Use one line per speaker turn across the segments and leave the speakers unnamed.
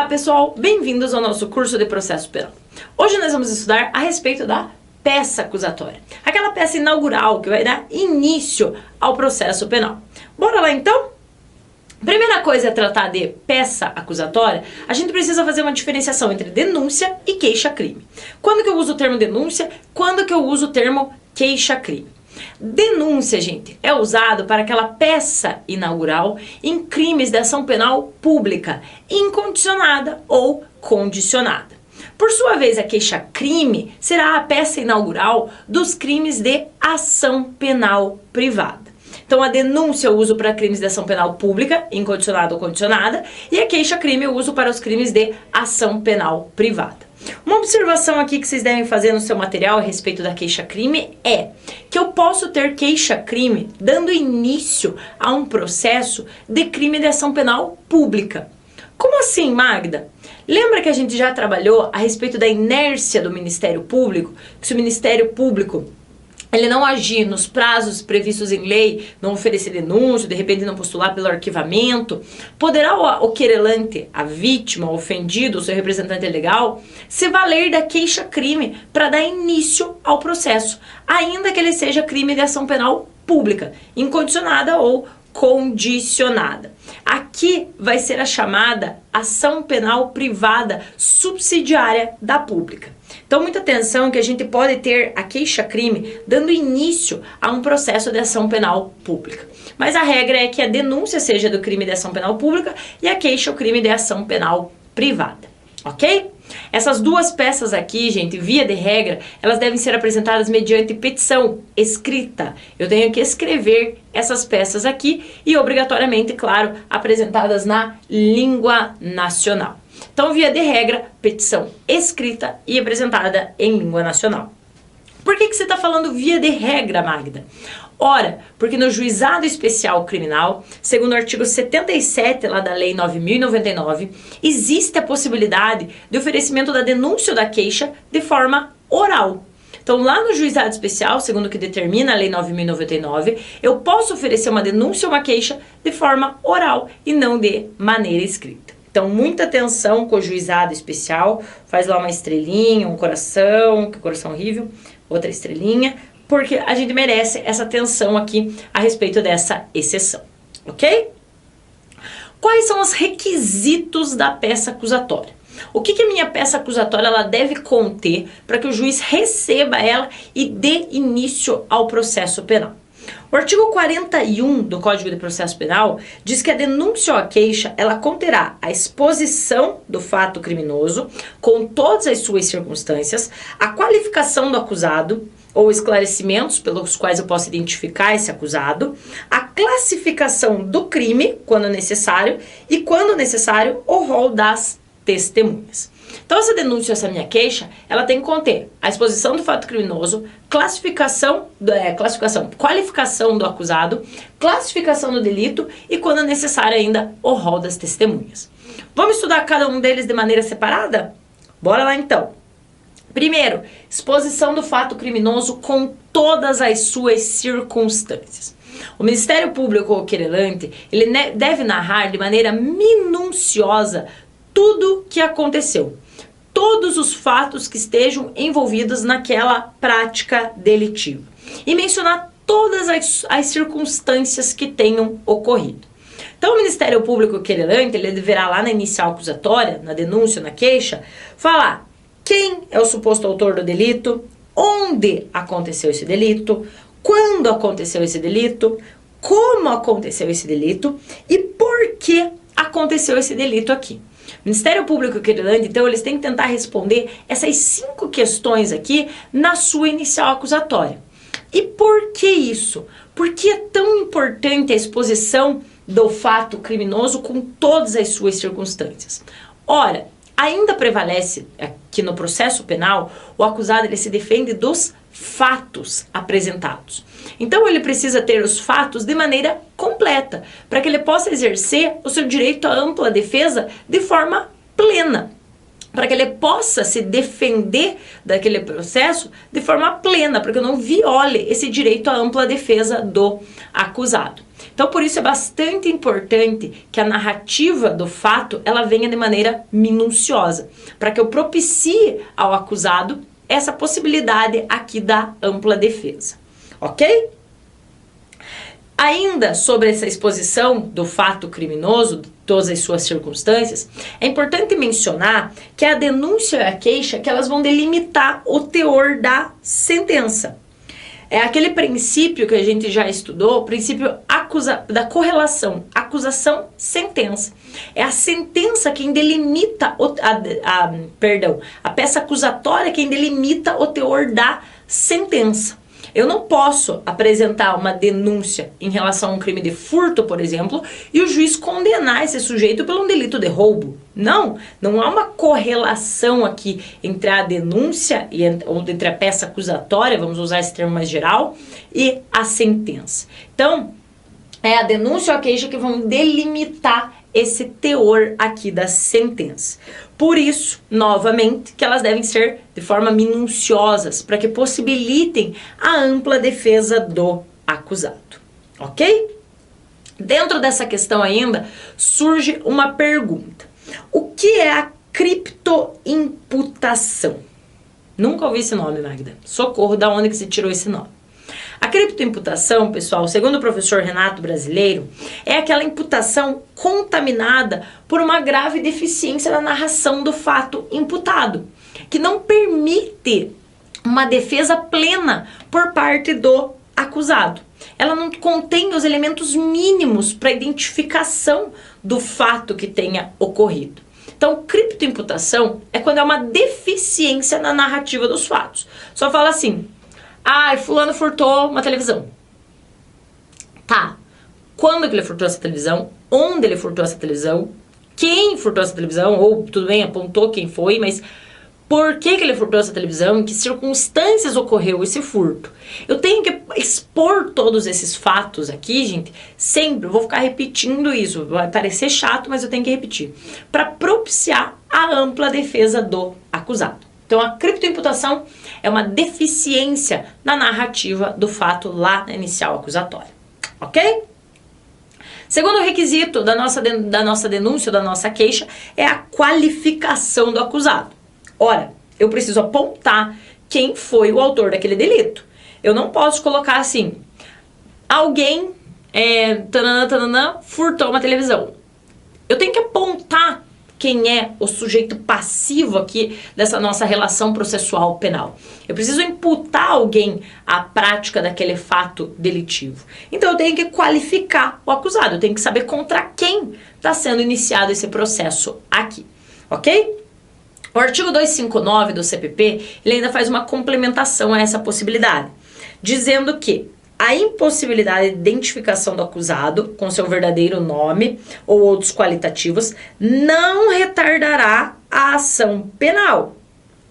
Olá pessoal, bem-vindos ao nosso curso de processo penal. Hoje nós vamos estudar a respeito da peça acusatória, aquela peça inaugural que vai dar início ao processo penal. Bora lá então? Primeira coisa é tratar de peça acusatória, a gente precisa fazer uma diferenciação entre denúncia e queixa-crime. Quando que eu uso o termo denúncia? Quando que eu uso o termo queixa-crime? Denúncia, gente, é usado para aquela peça inaugural em crimes de ação penal pública, incondicionada ou condicionada. Por sua vez, a queixa-crime será a peça inaugural dos crimes de ação penal privada. Então, a denúncia eu uso para crimes de ação penal pública, incondicionada ou condicionada, e a queixa-crime eu uso para os crimes de ação penal privada. Uma observação aqui que vocês devem fazer no seu material a respeito da queixa-crime é que eu posso ter queixa-crime dando início a um processo de crime de ação penal pública. Como assim, Magda? Lembra que a gente já trabalhou a respeito da inércia do Ministério Público? Que se o Ministério Público ele não agir nos prazos previstos em lei, não oferecer denúncia, de repente não postular pelo arquivamento, poderá o querelante, a vítima, o ofendido, o seu representante legal, se valer da queixa-crime para dar início ao processo, ainda que ele seja crime de ação penal pública, incondicionada ou condicionada. Aqui vai ser a chamada ação penal privada subsidiária da pública. Então, muita atenção que a gente pode ter a queixa-crime dando início a um processo de ação penal pública. Mas a regra é que a denúncia seja do crime de ação penal pública e a queixa o crime de ação penal privada. Ok? Essas duas peças aqui, gente, via de regra, elas devem ser apresentadas mediante petição escrita. Eu tenho que escrever essas peças aqui e, obrigatoriamente, claro, apresentadas na língua nacional. Então, via de regra, petição escrita e apresentada em língua nacional. Por que você está falando via de regra, Magda? Ora, porque no juizado especial criminal, segundo o artigo 77 lá da Lei 9.099, existe a possibilidade de oferecimento da denúncia ou da queixa de forma oral. Então, lá no juizado especial, segundo o que determina a Lei 9.099, eu posso oferecer uma denúncia ou uma queixa de forma oral e não de maneira escrita. Então, muita atenção com o juizado especial, faz lá uma estrelinha, um coração, que coração horrível, outra estrelinha, porque a gente merece essa atenção aqui a respeito dessa exceção, ok? Quais são os requisitos da peça acusatória? O que a minha peça acusatória ela deve conter para que o juiz receba ela e dê início ao processo penal? O artigo 41 do Código de Processo Penal diz que a denúncia ou a queixa, ela conterá a exposição do fato criminoso com todas as suas circunstâncias, a qualificação do acusado ou esclarecimentos pelos quais eu posso identificar esse acusado, a classificação do crime, quando necessário, e quando necessário, o rol das testemunhas. Então, essa denúncia, essa minha queixa, ela tem que conter a exposição do fato criminoso, qualificação do acusado, classificação do delito e, quando necessário ainda, o rol das testemunhas. Vamos estudar cada um deles de maneira separada? Bora lá então. Primeiro, exposição do fato criminoso com todas as suas circunstâncias. O Ministério Público ou querelante, ele deve narrar de maneira minuciosa tudo que aconteceu, todos os fatos que estejam envolvidos naquela prática delitiva e mencionar todas as circunstâncias que tenham ocorrido. Então, o Ministério Público querelante, ele deverá lá na inicial acusatória, na denúncia, na queixa, falar quem é o suposto autor do delito, onde aconteceu esse delito, quando aconteceu esse delito, como aconteceu esse delito e por que aconteceu esse delito aqui. Ministério Público querelante, então, eles têm que tentar responder essas 5 questões aqui na sua inicial acusatória. E por que isso? Por que é tão importante a exposição do fato criminoso com todas as suas circunstâncias? Ora, ainda prevalece que no processo penal, o acusado ele se defende dos fatos apresentados. Então ele precisa ter os fatos de maneira completa, para que ele possa exercer o seu direito à ampla defesa de forma plena. Para que ele possa se defender daquele processo de forma plena, para que eu não viole esse direito à ampla defesa do acusado. Então Então, por isso é bastante importante que a narrativa do fato ela venha de maneira minuciosa, para que eu propicie ao acusado essa possibilidade aqui da ampla defesa, ok? Ainda sobre essa exposição do fato criminoso, de todas as suas circunstâncias, é importante mencionar que a denúncia e a queixa que elas vão delimitar o teor da sentença. É aquele princípio que a gente já estudou, o princípio da correlação, acusação-sentença. É a sentença quem delimita, a peça acusatória quem delimita o teor da sentença. Eu não posso apresentar uma denúncia em relação a um crime de furto, por exemplo, e o juiz condenar esse sujeito pelo delito de roubo. Não há uma correlação aqui entre a denúncia ou entre a peça acusatória, vamos usar esse termo mais geral, e a sentença. Então, é a denúncia ou a queixa que vão delimitar esse teor aqui da sentença. Por isso, novamente, que elas devem ser de forma minuciosas, para que possibilitem a ampla defesa do acusado, ok? Dentro dessa questão ainda, surge uma pergunta. O que é a criptoimputação? Nunca ouvi esse nome, Magda. Socorro, da onde que se tirou esse nome? A criptoimputação, pessoal, segundo o professor Renato Brasileiro, é aquela imputação contaminada por uma grave deficiência na narração do fato imputado, que não permite uma defesa plena por parte do acusado. Ela não contém os elementos mínimos para a identificação do fato que tenha ocorrido. Então, criptoimputação é quando é uma deficiência na narrativa dos fatos. Só fala assim: fulano furtou uma televisão. Tá. Quando que ele furtou essa televisão? Onde ele furtou essa televisão? Quem furtou essa televisão? Ou, tudo bem, apontou quem foi, mas por que ele furtou essa televisão? Em que circunstâncias ocorreu esse furto? Eu tenho que expor todos esses fatos aqui, gente, sempre. Eu vou ficar repetindo isso. Vai parecer chato, mas eu tenho que repetir. Para propiciar a ampla defesa do acusado. Então, a criptoimputação é uma deficiência na narrativa do fato lá na inicial acusatória, ok? Segundo requisito da nossa denúncia, da nossa queixa, é a qualificação do acusado. Ora, eu preciso apontar quem foi o autor daquele delito. Eu não posso colocar assim: alguém furtou uma televisão. Eu tenho que apontar quem é o sujeito passivo aqui dessa nossa relação processual penal. Eu preciso imputar alguém à prática daquele fato delitivo. Então eu tenho que qualificar o acusado, eu tenho que saber contra quem está sendo iniciado esse processo aqui, ok? O artigo 259 do CPP, ele ainda faz uma complementação a essa possibilidade, dizendo que a impossibilidade de identificação do acusado com seu verdadeiro nome ou outros qualitativos não retardará a ação penal.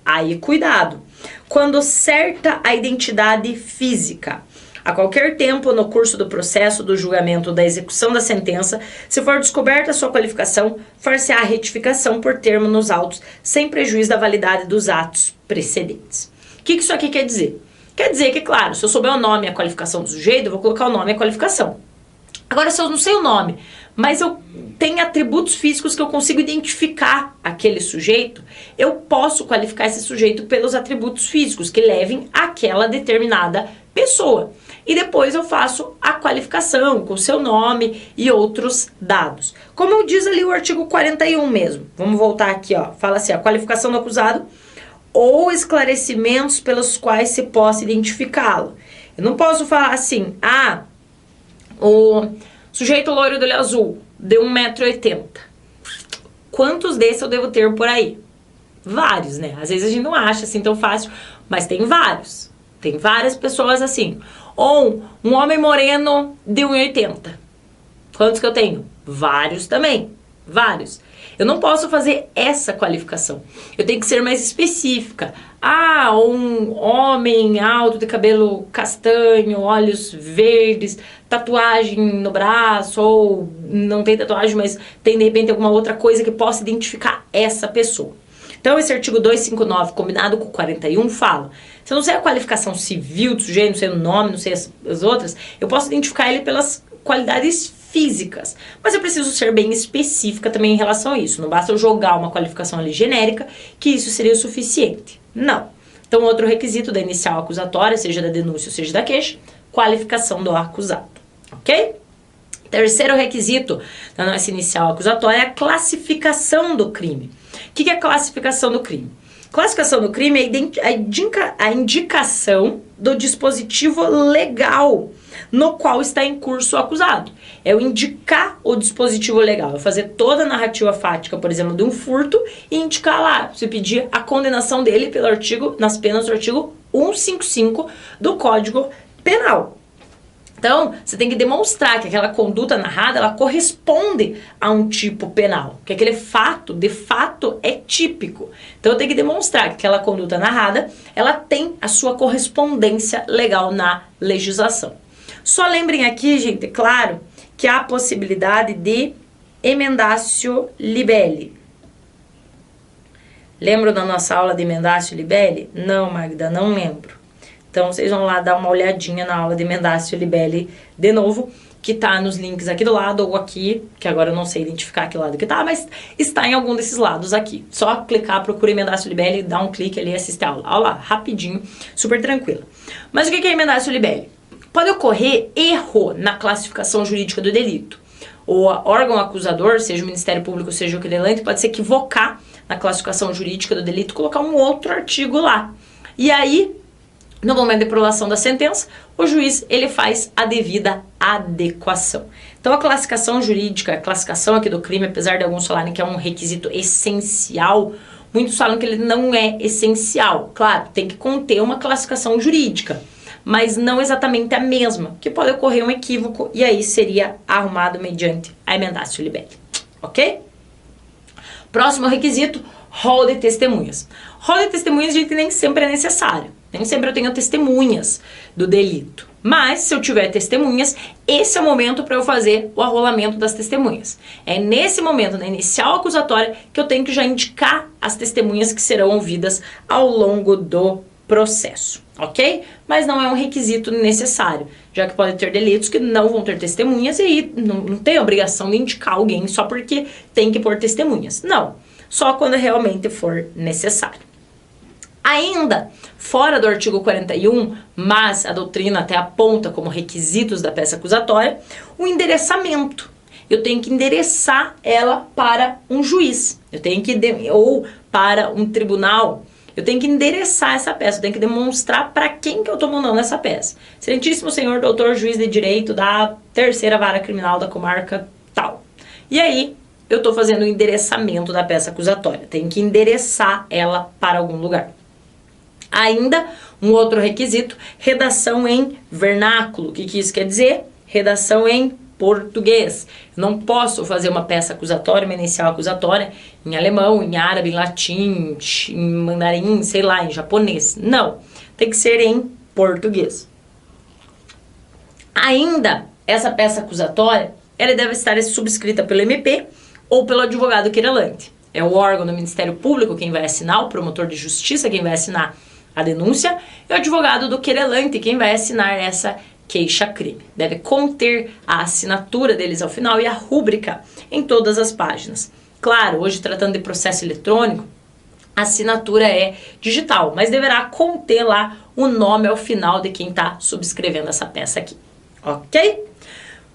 Aí, cuidado! Quando certa a identidade física, a qualquer tempo no curso do processo, do julgamento, da execução da sentença, se for descoberta a sua qualificação, far-se-á a retificação por termo nos autos, sem prejuízo da validade dos atos precedentes. O que isso aqui quer dizer? Quer dizer que, claro, se eu souber o nome e a qualificação do sujeito, eu vou colocar o nome e a qualificação. Agora, se eu não sei o nome, mas eu tenho atributos físicos que eu consigo identificar aquele sujeito, eu posso qualificar esse sujeito pelos atributos físicos que levem àquela determinada pessoa. E depois eu faço a qualificação com seu nome e outros dados. Como diz ali o artigo 41 mesmo. Vamos voltar aqui, ó. Fala assim, a qualificação do acusado ou esclarecimentos pelos quais se possa identificá-lo. Eu não posso falar assim: o sujeito loiro do olho azul deu 1,80 m. Quantos desses eu devo ter por aí? Vários, né? Às vezes a gente não acha assim tão fácil, mas tem vários. Tem várias pessoas assim. Ou um homem moreno de 1,80 m. Quantos que eu tenho? Vários também. Vários. Eu não posso fazer essa qualificação. Eu tenho que ser mais específica. Um homem alto, de cabelo castanho, olhos verdes, tatuagem no braço, ou não tem tatuagem, mas tem de repente alguma outra coisa que possa identificar essa pessoa. Então esse artigo 259 combinado com o 41 fala: se eu não sei a qualificação civil do sujeito, não sei o nome, não sei as outras, eu posso identificar ele pelas qualidades físicas, mas eu preciso ser bem específica também em relação a isso. Não basta eu jogar uma qualificação ali genérica, que isso seria o suficiente. Não. Então, outro requisito da inicial acusatória, seja da denúncia ou seja da queixa, qualificação do acusado, ok? Terceiro requisito da nossa inicial acusatória é a classificação do crime. O que é a classificação do crime? Classificação do crime é a indicação do dispositivo legal no qual está em curso o acusado. É eu indicar o dispositivo legal, eu fazer toda a narrativa fática, por exemplo, de um furto e indicar lá, se pedir a condenação dele pelo artigo, nas penas do artigo 155 do Código Penal. Então, você tem que demonstrar que aquela conduta narrada, ela corresponde a um tipo penal, que aquele fato, de fato, é típico. Então, eu tenho que demonstrar que aquela conduta narrada, ela tem a sua correspondência legal na legislação. Só lembrem aqui, gente, claro, que há a possibilidade de emendatio libelli. Lembram da nossa aula de emendatio libelli? Não, Magda, não lembro. Então, vocês vão lá dar uma olhadinha na aula de emendatio libelli de novo, que tá nos links aqui do lado ou aqui, que agora eu não sei identificar que lado que tá, mas está em algum desses lados aqui. Só clicar, procura emendatio libelli, dá um clique ali e assiste a aula. Aula rapidinho, super tranquila. Mas o que é emendatio libelli? Pode ocorrer erro na classificação jurídica do delito. O órgão acusador, seja o Ministério Público, seja o querelante, pode se equivocar na classificação jurídica do delito, colocar um outro artigo lá. E aí, no momento de prolação da sentença, o juiz ele faz a devida adequação. Então a classificação jurídica, a classificação aqui do crime, apesar de alguns falarem que é um requisito essencial, muitos falam que ele não é essencial. Claro, tem que conter uma classificação jurídica, mas não exatamente a mesma, que pode ocorrer um equívoco e aí seria arrumado mediante a emendatio libelli, ok? Próximo requisito, rol de testemunhas. Rol de testemunhas, gente, nem sempre é necessário. Nem sempre eu tenho testemunhas do delito. Mas, se eu tiver testemunhas, esse é o momento para eu fazer o arrolamento das testemunhas. É nesse momento, na inicial acusatória, que eu tenho que já indicar as testemunhas que serão ouvidas ao longo do processo, ok? Mas não é um requisito necessário, já que pode ter delitos que não vão ter testemunhas e aí não tem obrigação de indicar alguém só porque tem que pôr testemunhas. Não, só quando realmente for necessário. Ainda fora do artigo 41, mas a doutrina até aponta como requisitos da peça acusatória, o endereçamento. Eu tenho que endereçar ela para um juiz, ou para um tribunal. Eu tenho que endereçar essa peça, eu tenho que demonstrar para quem que eu estou mandando essa peça. Excelentíssimo senhor doutor juiz de direito da 3ª Vara Criminal da comarca tal. E aí, eu estou fazendo o endereçamento da peça acusatória. Tenho que endereçar ela para algum lugar. Ainda, um outro requisito, redação em vernáculo. O que isso quer dizer? Redação em português. Não posso fazer uma peça acusatória, uma inicial acusatória, em alemão, em árabe, em latim, em mandarim, sei lá, em japonês. Não. Tem que ser em português. Ainda, essa peça acusatória, ela deve estar subscrita pelo MP ou pelo advogado querelante. É o órgão do Ministério Público quem vai assinar, o promotor de justiça quem vai assinar a denúncia, e o advogado do querelante quem vai assinar essa queixa-crime. Deve conter a assinatura deles ao final e a rúbrica em todas as páginas. Claro, hoje tratando de processo eletrônico, a assinatura é digital, mas deverá conter lá o nome ao final de quem está subscrevendo essa peça aqui, ok?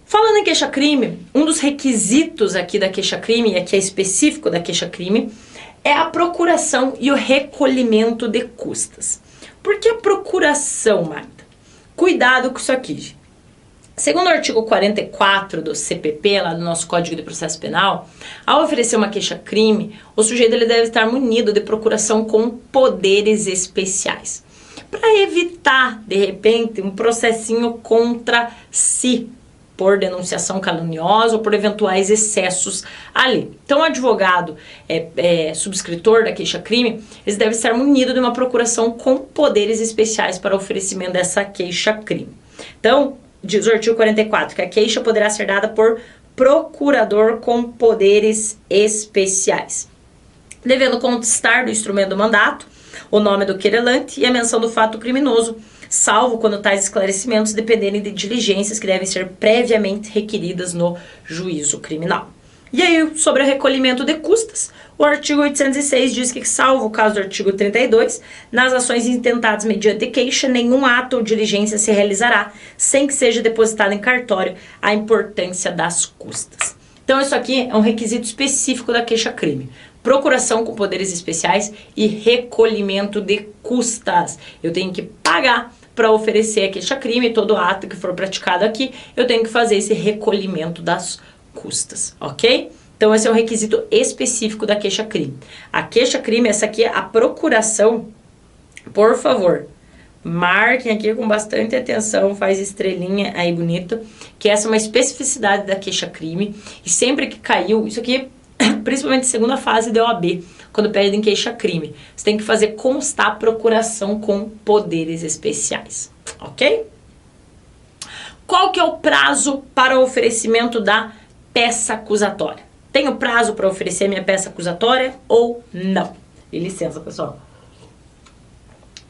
Falando em queixa-crime, um dos requisitos aqui da queixa-crime, e aqui é específico da queixa-crime, é a procuração e o recolhimento de custas. Por que a procuração, Magda? Cuidado com isso aqui, gente. Segundo o artigo 44 do CPP, lá do nosso Código de Processo Penal, ao oferecer uma queixa-crime, o sujeito ele deve estar munido de procuração com poderes especiais, para evitar, de repente, um processinho contra si, por denunciação caluniosa ou por eventuais excessos ali. Então, o advogado subscritor da queixa-crime, eles devem estar munidos de uma procuração com poderes especiais para oferecimento dessa queixa-crime. Então, diz o artigo 44, que a queixa poderá ser dada por procurador com poderes especiais, devendo constar do instrumento do mandato o nome do querelante e a menção do fato criminoso, salvo quando tais esclarecimentos dependerem de diligências que devem ser previamente requeridas no juízo criminal. E aí, sobre o recolhimento de custas, o artigo 806 diz que, salvo o caso do artigo 32, nas ações intentadas mediante queixa, nenhum ato ou diligência se realizará sem que seja depositado em cartório a importância das custas. Então, isso aqui é um requisito específico da queixa-crime. Procuração com poderes especiais e recolhimento de custas. Eu tenho que pagar para oferecer a queixa-crime, todo ato que for praticado aqui, eu tenho que fazer esse recolhimento das custas, ok? Então, esse é um requisito específico da queixa-crime. A queixa-crime, essa aqui é a procuração, por favor, marquem aqui com bastante atenção, faz estrelinha aí bonito, que essa é uma especificidade da queixa-crime, e sempre que caiu, isso aqui, principalmente segunda fase da OAB, quando pedem queixa-crime, você tem que fazer constar a procuração com poderes especiais, ok? Qual que é o prazo para o oferecimento da peça acusatória? Tenho prazo para oferecer minha peça acusatória ou não? E licença, pessoal.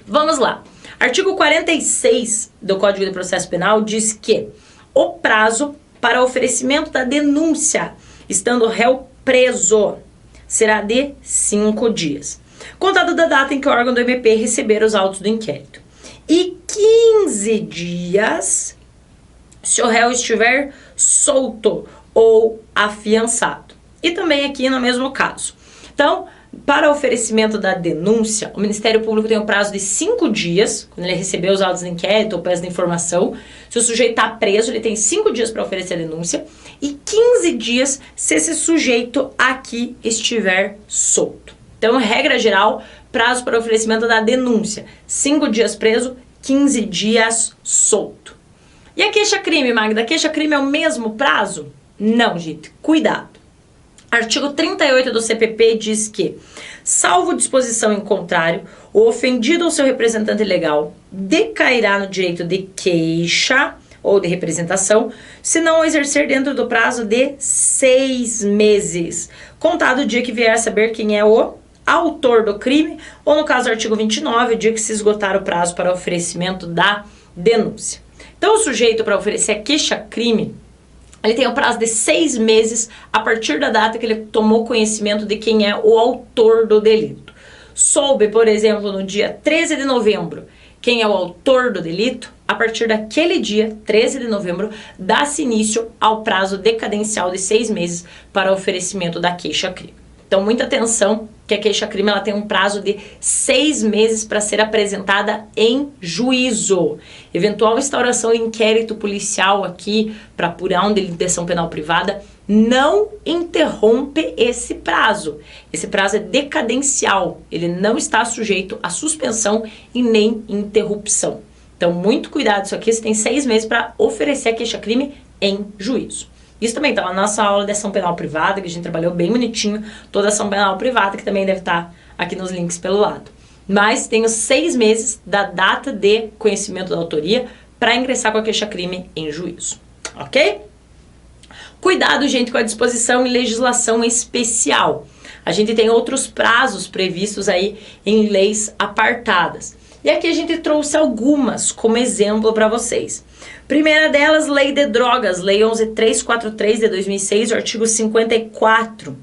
Vamos lá. Artigo 46 do Código de Processo Penal diz que o prazo para oferecimento da denúncia, estando o réu preso, será de 5 dias, contado da data em que o órgão do MP receber os autos do inquérito. E 15 dias se o réu estiver solto ou afiançado. E também aqui no mesmo caso. Então, para oferecimento da denúncia, o Ministério Público tem um prazo de 5 dias, quando ele receber os autos do inquérito ou peça de informação. Se o sujeito está preso, ele tem 5 dias para oferecer a denúncia e 15 dias se esse sujeito aqui estiver solto. Então, regra geral, prazo para oferecimento da denúncia, 5 dias preso, 15 dias solto. E a queixa-crime, Magda? A queixa-crime é o mesmo prazo? Não, gente. Cuidado. Artigo 38 do CPP diz que, salvo disposição em contrário, o ofendido ou seu representante legal decairá no direito de queixa ou de representação, se não o exercer dentro do prazo de 6 meses, contado o dia que vier a saber quem é o autor do crime, ou no caso do artigo 29, o dia que se esgotar o prazo para oferecimento da denúncia. Então, o sujeito, para oferecer a queixa-crime, ele tem um prazo de 6 meses a partir da data que ele tomou conhecimento de quem é o autor do delito. Soube, por exemplo, no dia 13 de novembro, quem é o autor do delito, a partir daquele dia, 13 de novembro, dá-se início ao prazo decadencial de 6 meses para oferecimento da queixa-crime. Então, muita atenção, que a queixa-crime ela tem um prazo de 6 meses para ser apresentada em juízo. Eventual instauração de inquérito policial aqui para apurar um delito de ação penal privada não interrompe esse prazo. Esse prazo é decadencial, ele não está sujeito a suspensão e nem interrupção. Então, muito cuidado isso aqui, você tem 6 meses para oferecer a queixa-crime em juízo. Isso também está na nossa aula de ação penal privada, que a gente trabalhou bem bonitinho, toda ação penal privada, que também deve estar aqui nos links pelo lado. Mas tem os 6 meses da data de conhecimento da autoria para ingressar com a queixa-crime em juízo, ok? Cuidado, gente, com a disposição em legislação especial. A gente tem outros prazos previstos aí em leis apartadas. E aqui a gente trouxe algumas como exemplo para vocês. Primeira delas, Lei de Drogas, Lei 11.343 de 2006, o artigo 54.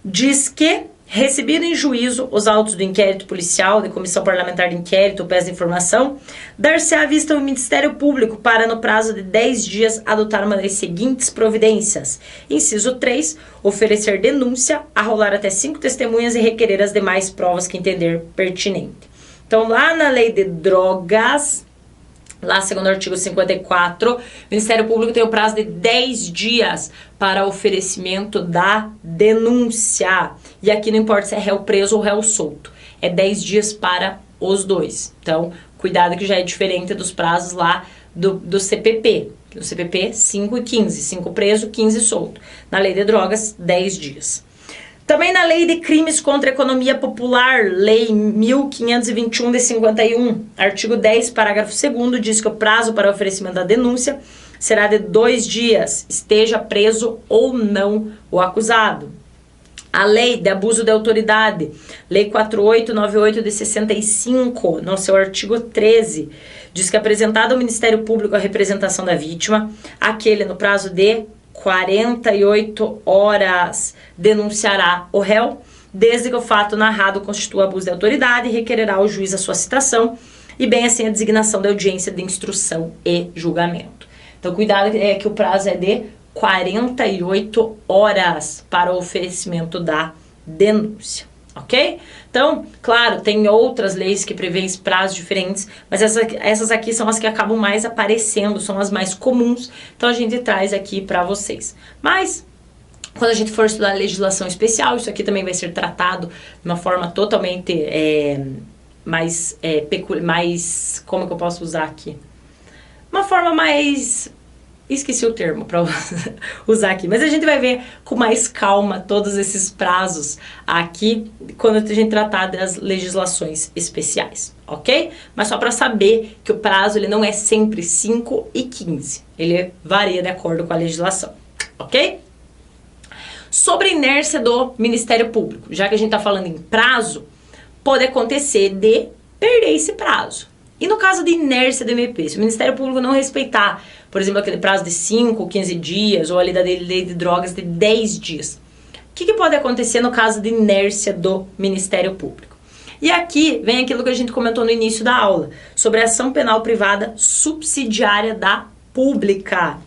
Diz que, recebido em juízo os autos do inquérito policial, de comissão parlamentar de inquérito ou peça de informação, dar-se à vista ao Ministério Público para, no prazo de 10 dias, adotar uma das seguintes providências. Inciso 3, oferecer denúncia, arrolar até 5 testemunhas e requerer as demais provas que entender pertinente. Então, lá na Lei de Drogas, lá segundo o artigo 54, o Ministério Público tem o prazo de 10 dias para oferecimento da denúncia. E aqui não importa se é réu preso ou réu solto, é 10 dias para os dois. Então, cuidado que já é diferente dos prazos lá do CPP. No CPP, 5 e 15, 5 preso, 15 solto. Na Lei de Drogas, 10 dias. Também na Lei de Crimes contra a Economia Popular, Lei 1521 de 51, artigo 10, parágrafo 2º, diz que o prazo para oferecimento da denúncia será de 2 dias, esteja preso ou não o acusado. A lei de abuso de autoridade, lei 4898 de 65, no seu artigo 13, diz que apresentado ao Ministério Público a representação da vítima, aquele no prazo de 48 horas denunciará o réu, desde que o fato narrado constitua abuso de autoridade, requererá ao juiz a sua citação e bem assim a designação da audiência de instrução e julgamento. Então cuidado que o prazo é de 48 horas para o oferecimento da denúncia, ok? Então, claro, tem outras leis que prevêem prazos diferentes, mas essas aqui são as que acabam mais aparecendo, são as mais comuns, então a gente traz aqui para vocês. Mas, quando a gente for estudar legislação especial, isso aqui também vai ser tratado de uma forma totalmente mais, como que eu posso usar aqui? Uma forma mais... Esqueci o termo para usar aqui, mas a gente vai ver com mais calma todos esses prazos aqui quando a gente tratar das legislações especiais, ok? Mas só para saber que o prazo ele não é sempre 5 e 15, ele varia de acordo com a legislação, ok? Sobre a inércia do Ministério Público, já que a gente está falando em prazo, pode acontecer de perder esse prazo. E no caso de inércia do MP, se o Ministério Público não respeitar, por exemplo, aquele prazo de 5, 15 dias, ou ali da lei de drogas de 10 dias, o que pode acontecer no caso de inércia do Ministério Público? E aqui vem aquilo que a gente comentou no início da aula, sobre a ação penal privada subsidiária da pública,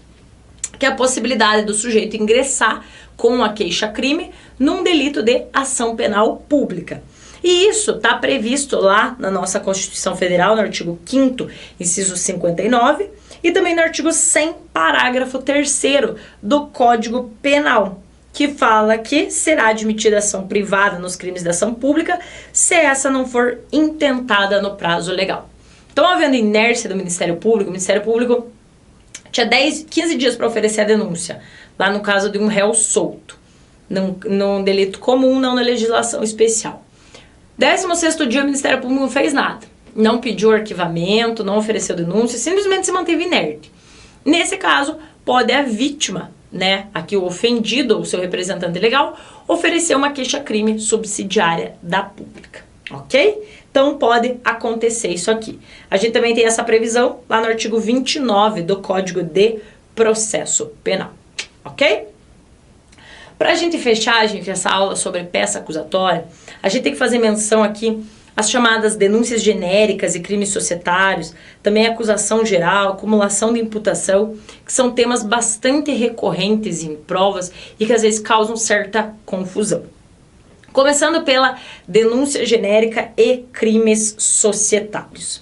que é a possibilidade do sujeito ingressar com a queixa-crime num delito de ação penal pública. E isso está previsto lá na nossa Constituição Federal, no artigo 5º, inciso 59, e também no artigo 100, parágrafo 3º do Código Penal, que fala que será admitida ação privada nos crimes de ação pública se essa não for intentada no prazo legal. Então, havendo inércia do Ministério Público, o Ministério Público tinha 15 dias para oferecer a denúncia, lá no caso de um réu solto, num delito comum, não na legislação especial. 16º dia o Ministério Público não fez nada, não pediu arquivamento, não ofereceu denúncia, simplesmente se manteve inerte. Nesse caso, pode a vítima, né, aqui o ofendido ou seu representante legal, oferecer uma queixa-crime subsidiária da pública, ok? Então pode acontecer isso aqui. A gente também tem essa previsão lá no artigo 29 do Código de Processo Penal, ok? Para a gente fechar, gente, essa aula sobre peça acusatória, a gente tem que fazer menção aqui às chamadas denúncias genéricas e crimes societários, também acusação geral, acumulação de imputação, que são temas bastante recorrentes em provas e que às vezes causam certa confusão. Começando pela denúncia genérica e crimes societários.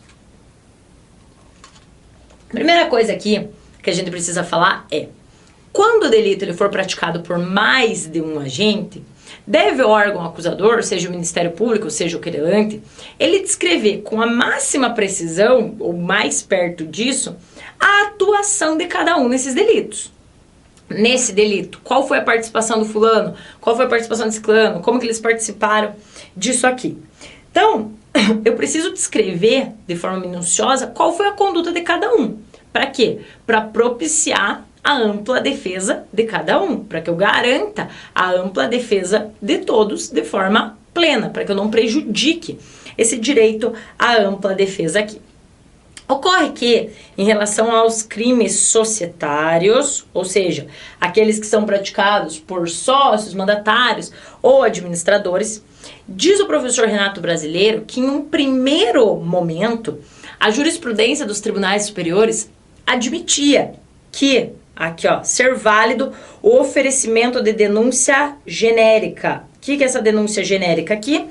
Primeira coisa aqui que a gente precisa falar é: quando o delito ele for praticado por mais de um agente, deve o órgão acusador, seja o Ministério Público, seja o querelante, ele descrever com a máxima precisão, ou mais perto disso, a atuação de cada um nesses delitos. Nesse delito, qual foi a participação do fulano, qual foi a participação desse ciclano, como que eles participaram disso aqui. Então, eu preciso descrever de forma minuciosa qual foi a conduta de cada um. Para quê? Para propiciar a ampla defesa de cada um, para que eu garanta a ampla defesa de todos de forma plena, para que eu não prejudique esse direito à ampla defesa aqui. Ocorre que, em relação aos crimes societários, ou seja, aqueles que são praticados por sócios, mandatários ou administradores, diz o professor Renato Brasileiro que, em um primeiro momento, a jurisprudência dos tribunais superiores admitia que, aqui ó, ser válido o oferecimento de denúncia genérica. O que é essa denúncia genérica aqui?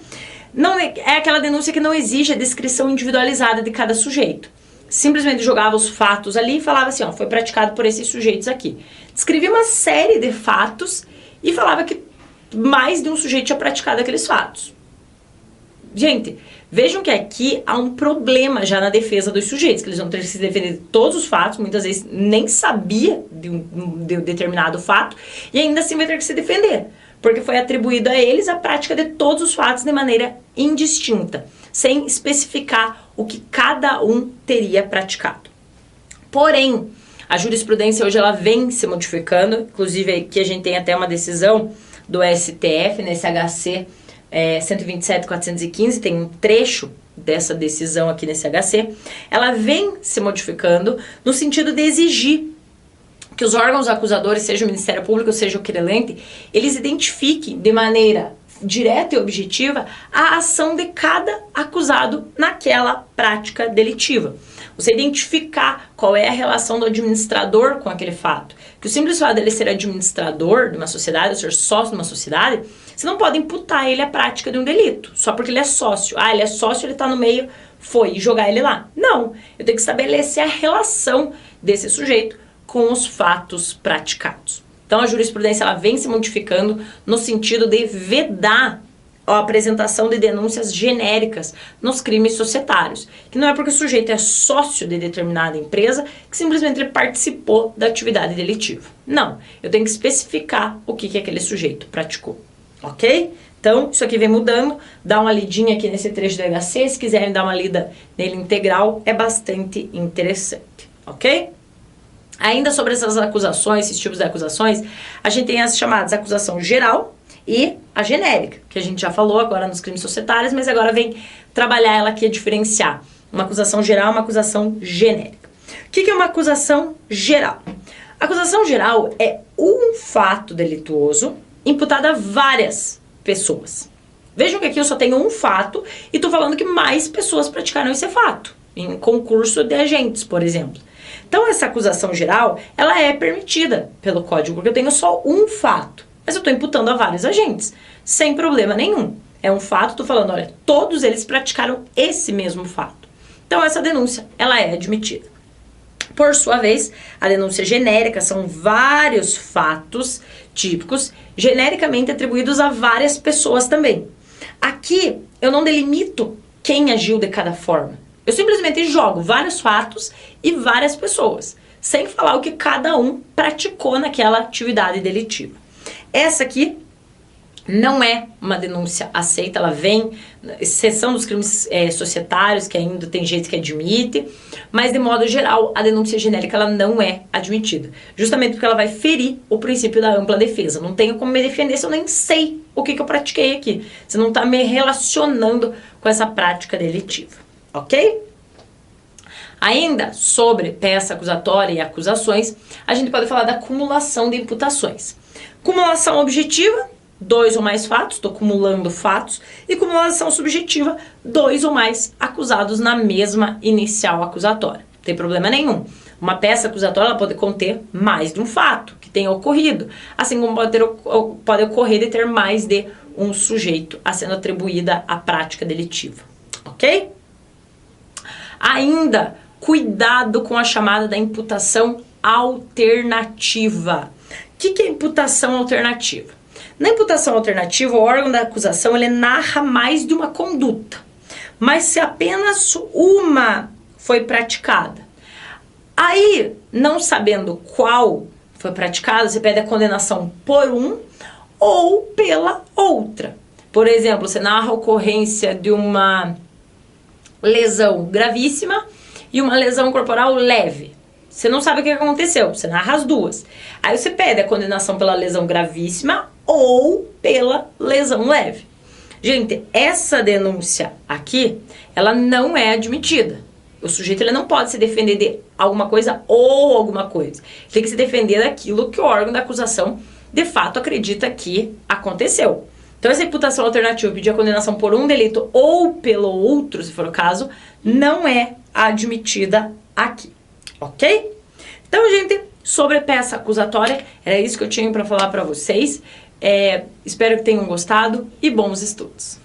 Não é aquela denúncia que não exige a descrição individualizada de cada sujeito. Simplesmente jogava os fatos ali e falava assim, ó, foi praticado por esses sujeitos aqui. Descrevia uma série de fatos e falava que mais de um sujeito tinha praticado aqueles fatos. Gente, vejam que aqui há um problema já na defesa dos sujeitos, que eles vão ter que se defender de todos os fatos, muitas vezes nem sabia de um determinado fato, e ainda assim vai ter que se defender, porque foi atribuído a eles a prática de todos os fatos de maneira indistinta, sem especificar o que cada um teria praticado. Porém, a jurisprudência hoje ela vem se modificando, inclusive aqui a gente tem até uma decisão do STF, nesse HC 127.415, tem um trecho dessa decisão aqui nesse HC, ela vem se modificando no sentido de exigir que os órgãos acusadores, seja o Ministério Público, seja o querelante, eles identifiquem de maneira direta e objetiva a ação de cada acusado naquela prática delitiva. Você identificar qual é a relação do administrador com aquele fato. Que o simples fato dele ser administrador de uma sociedade, ou ser sócio de uma sociedade, você não pode imputar ele a prática de um delito, só porque ele é sócio. Ah, ele é sócio, ele está no meio, e jogar ele lá. Não, eu tenho que estabelecer a relação desse sujeito com os fatos praticados. Então a jurisprudência ela vem se modificando no sentido de vedar a apresentação de denúncias genéricas nos crimes societários. Que não é porque o sujeito é sócio de determinada empresa que simplesmente ele participou da atividade delitiva. Não, eu tenho que especificar o que aquele sujeito praticou. Ok? Então, isso aqui vem mudando. Dá uma lidinha aqui nesse trecho do HC. Se quiserem dar uma lida nele integral, é bastante interessante. Ok? Ainda sobre essas acusações, esses tipos de acusações, a gente tem as chamadas acusação geral e a genérica, que a gente já falou agora nos crimes societários, mas agora vem trabalhar ela aqui a diferenciar uma acusação geral e uma acusação genérica. O que é uma acusação geral? A acusação geral é um fato delituoso imputado a várias pessoas. Vejam que aqui eu só tenho um fato e estou falando que mais pessoas praticaram esse fato, em concurso de agentes, por exemplo. Então essa acusação geral, ela é permitida pelo código, porque eu tenho só um fato, mas eu estou imputando a vários agentes, sem problema nenhum. É um fato, estou falando, olha, todos eles praticaram esse mesmo fato. Então essa denúncia, ela é admitida. Por sua vez, a denúncia genérica são vários fatos típicos, genericamente atribuídos a várias pessoas também. Aqui, eu não delimito quem agiu de cada forma. Eu simplesmente jogo vários fatos e várias pessoas, sem falar o que cada um praticou naquela atividade delitiva. Essa aqui não é uma denúncia aceita, ela vem, exceção dos crimes societários, que ainda tem gente que admite, mas de modo geral, a denúncia genérica ela não é admitida, justamente porque ela vai ferir o princípio da ampla defesa. Não tenho como me defender se eu nem sei o que eu pratiquei aqui, se não está me relacionando com essa prática delitiva. Ok? Ainda sobre peça acusatória e acusações, a gente pode falar da cumulação de imputações. Cumulação objetiva, 2 ou mais fatos, estou cumulando fatos, e cumulação subjetiva, 2 ou mais acusados na mesma inicial acusatória. Não tem problema nenhum. Uma peça acusatória ela pode conter mais de um fato que tenha ocorrido, assim como pode ocorrer de ter mais de um sujeito a sendo atribuída à prática delitiva. Ok? Ainda, cuidado com a chamada da imputação alternativa. O que é imputação alternativa? Na imputação alternativa, o órgão da acusação ele narra mais de uma conduta, mas se apenas uma foi praticada. Aí, não sabendo qual foi praticada, você pede a condenação por um ou pela outra. Por exemplo, você narra a ocorrência de uma lesão gravíssima e uma lesão corporal leve. Você não sabe o que aconteceu, você narra as duas. Aí você pede a condenação pela lesão gravíssima ou pela lesão leve. Gente, essa denúncia aqui, ela não é admitida. O sujeito ele não pode se defender de alguma coisa ou alguma coisa. Ele tem que se defender daquilo que o órgão da acusação de fato acredita que aconteceu. Então essa imputação alternativa, pedir a condenação por um delito ou pelo outro, se for o caso, não é admitida aqui, ok? Então, gente, sobre peça acusatória, era isso que eu tinha para falar para vocês. Espero que tenham gostado e bons estudos.